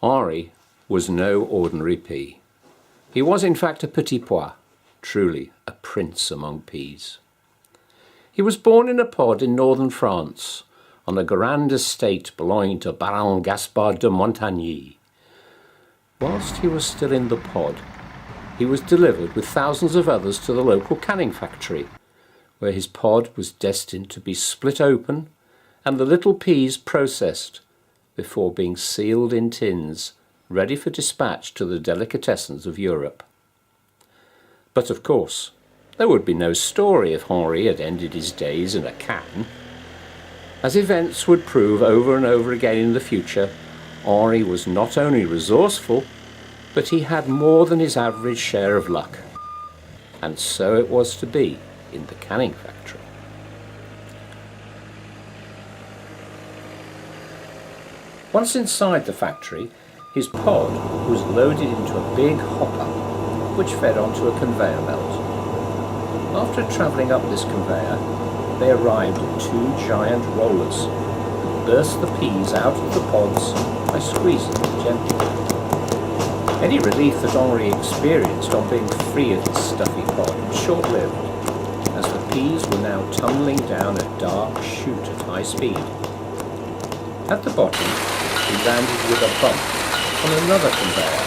Henri was no ordinary pea. He was in fact a petit pois, truly a prince among peas. He was born in a pod in northern France, on a grand estate belonging to Baron Gaspard de Montagny. Whilst he was still in the pod, he was delivered with thousands of others to the local canning factory, where his pod was destined to be split open and the little peas processed before being sealed in tins, ready for dispatch to the delicatessens of Europe. But of course, there would be no story if Henri had ended his days in a can. As events would prove over and over again in the future, Henri was not only resourceful, but he had more than his average share of luck. And so it was to be in the canning factory. Once inside the factory, his pod was loaded into a big hopper, which fed onto a conveyor belt. After travelling up this conveyor, they arrived at two giant rollers and burst the peas out of the pods by squeezing them gently. Any relief that Henri experienced on being free of his stuffy pod was short-lived, as the peas were now tumbling down a dark chute at high speed. At the bottom, he landed with a bump on another conveyor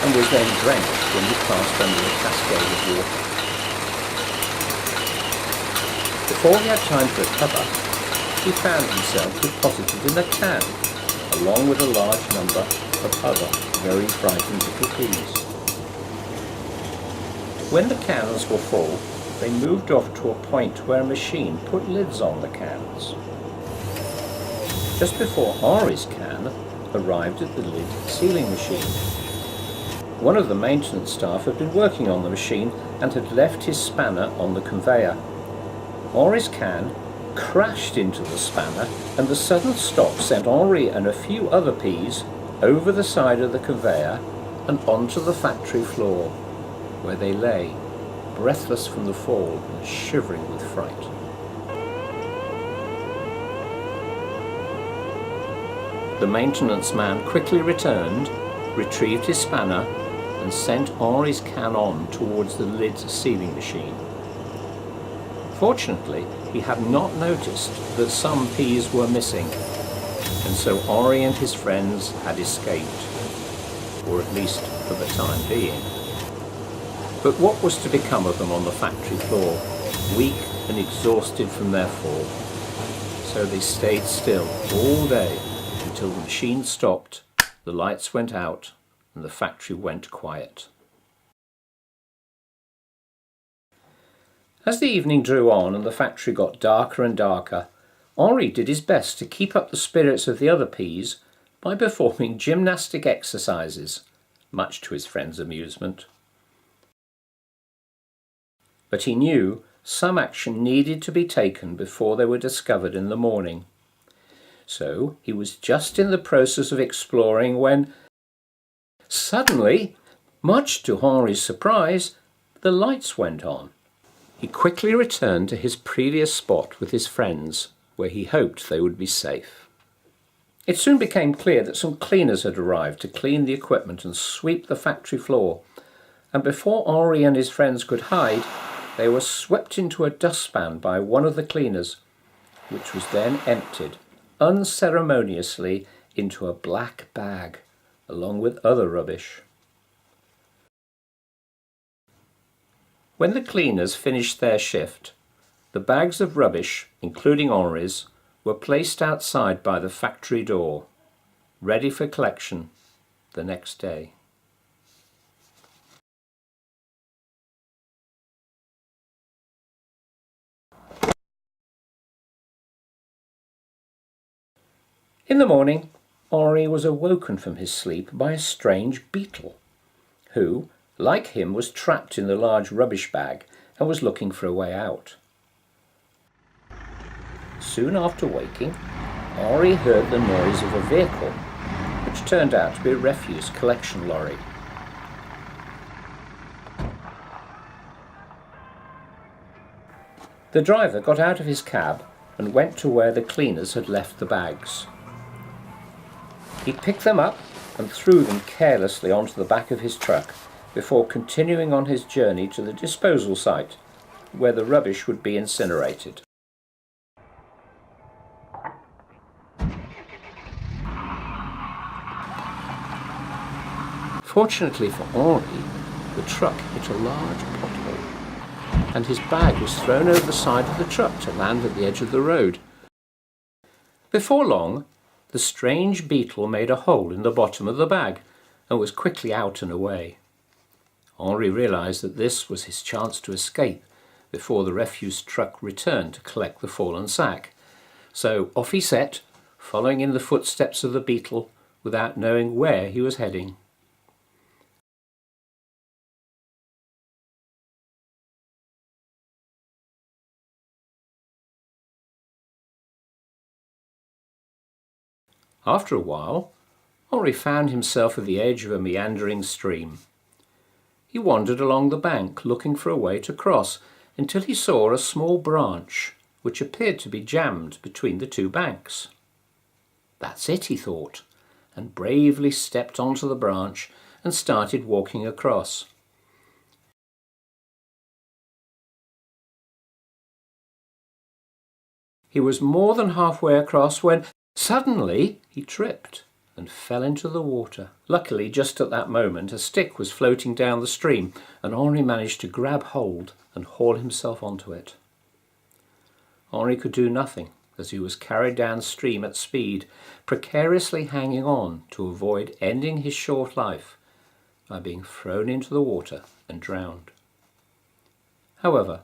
and was then drenched when he passed under a cascade of water. Before he had time to recover, he found himself deposited in a can, along with a large number of other very frightened little peas. When the cans were full, they moved off to a point where a machine put lids on the cans. Just before Henri's can arrived at the lid sealing machine. One of the maintenance staff had been working on the machine and had left his spanner on the conveyor. Henri's can crashed into the spanner, and the sudden stop sent Henri and a few other peas over the side of the conveyor and onto the factory floor, where they lay, breathless from the fall and shivering with fright. The maintenance man quickly returned, retrieved his spanner, and sent Henri's can on towards the lid sealing machine. Fortunately, he had not noticed that some peas were missing, and so Henri and his friends had escaped, or at least for the time being. But what was to become of them on the factory floor, weak and exhausted from their fall? So they stayed still all day until the machine stopped, the lights went out, and the factory went quiet. As the evening drew on and the factory got darker and darker, Henri did his best to keep up the spirits of the other peas by performing gymnastic exercises, much to his friends' amusement. But he knew some action needed to be taken before they were discovered in the morning. So he was just in the process of exploring when, suddenly, much to Henri's surprise, the lights went on. He quickly returned to his previous spot with his friends, where he hoped they would be safe. It soon became clear that some cleaners had arrived to clean the equipment and sweep the factory floor, and before Henri and his friends could hide, they were swept into a dustpan by one of the cleaners, which was then emptied unceremoniously into a black bag, along with other rubbish. When the cleaners finished their shift, the bags of rubbish, including Henri's, were placed outside by the factory door, ready for collection the next day. In the morning, Henri was awoken from his sleep by a strange beetle, who, like him, was trapped in the large rubbish bag and was looking for a way out. Soon after waking, Henri heard the noise of a vehicle, which turned out to be a refuse collection lorry. The driver got out of his cab and went to where the cleaners had left the bags. He picked them up and threw them carelessly onto the back of his truck before continuing on his journey to the disposal site, where the rubbish would be incinerated. Fortunately for Henri, the truck hit a large pothole, and his bag was thrown over the side of the truck to land at the edge of the road. Before long, the strange beetle made a hole in the bottom of the bag and was quickly out and away. Henri realised that this was his chance to escape before the refuse truck returned to collect the fallen sack. So off he set, following in the footsteps of the beetle without knowing where he was heading. After a while, Henri found himself at the edge of a meandering stream. He wandered along the bank looking for a way to cross until he saw a small branch which appeared to be jammed between the two banks. That's it, he thought, and bravely stepped onto the branch and started walking across. He was more than halfway across when suddenly he tripped and fell into the water. Luckily, just at that moment, a stick was floating down the stream, and Henri managed to grab hold and haul himself onto it. Henri could do nothing as he was carried downstream at speed, precariously hanging on to avoid ending his short life by being thrown into the water and drowned. However,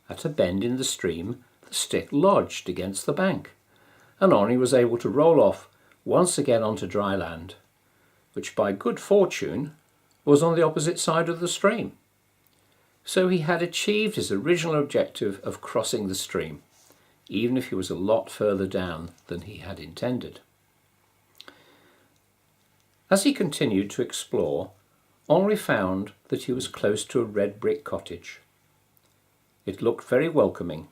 at a bend in the stream, the stick lodged against the bank, and Henri was able to roll off once again onto dry land, which by good fortune was on the opposite side of the stream. So he had achieved his original objective of crossing the stream, even if he was a lot further down than he had intended. As he continued to explore, Henri found that he was close to a red brick cottage. It looked very welcoming,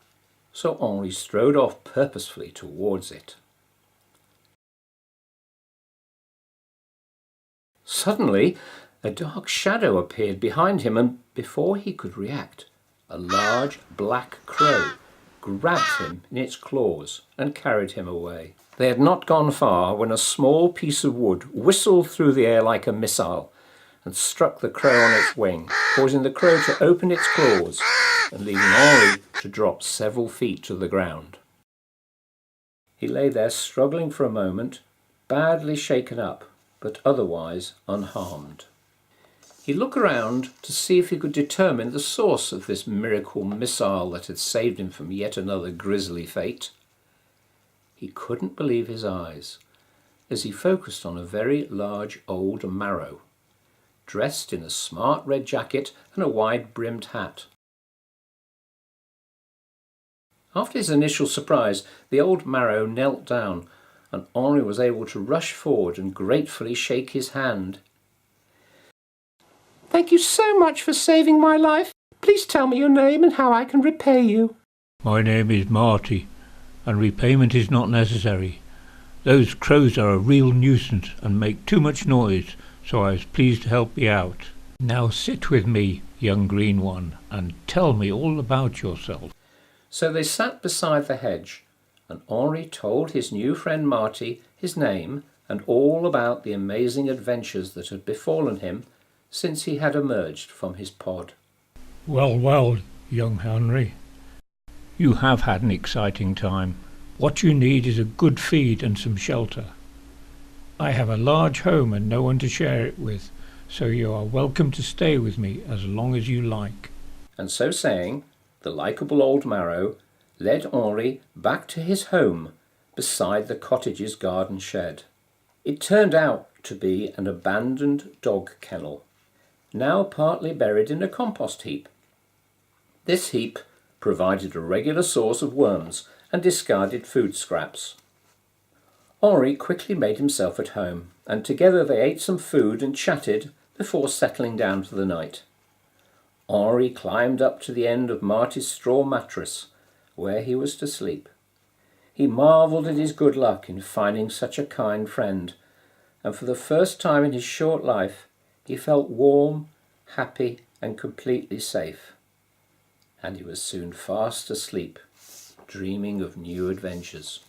so Henri strode off purposefully towards it. Suddenly, a dark shadow appeared behind him, and before he could react, a large black crow grabbed him in its claws and carried him away. They had not gone far when a small piece of wood whistled through the air like a missile and struck the crow on its wing, causing the crow to open its claws and leaving Henri to drop several feet to the ground. He lay there struggling for a moment, badly shaken up, but otherwise unharmed. He looked around to see if he could determine the source of this miracle missile that had saved him from yet another grisly fate. He couldn't believe his eyes as he focused on a very large old marrow, dressed in a smart red jacket and a wide-brimmed hat. After his initial surprise, the old marrow knelt down, and Henri was able to rush forward and gratefully shake his hand. "Thank you so much for saving my life. Please tell me your name and how I can repay you." My name is Marty, and repayment is not necessary. Those crows are a real nuisance and make too much noise, so I was pleased to help you out. Now sit with me, young green one, and tell me all about yourself. So they sat beside the hedge, and Henri told his new friend Marty his name and all about the amazing adventures that had befallen him since he had emerged from his pod. Well, young Henri, you have had an exciting time. What you need is a good feed and some shelter. I have a large home and no one to share it with, so you are welcome to stay with me as long as you like. And so saying, the likeable old marrow led Henri back to his home beside the cottage's garden shed. It turned out to be an abandoned dog kennel, now partly buried in a compost heap. This heap provided a regular source of worms and discarded food scraps. Henri quickly made himself at home, and together they ate some food and chatted before settling down for the night. Henri climbed up to the end of Marty's straw mattress, where he was to sleep. He marvelled at his good luck in finding such a kind friend, and for the first time in his short life he felt warm, happy and completely safe. And he was soon fast asleep, dreaming of new adventures.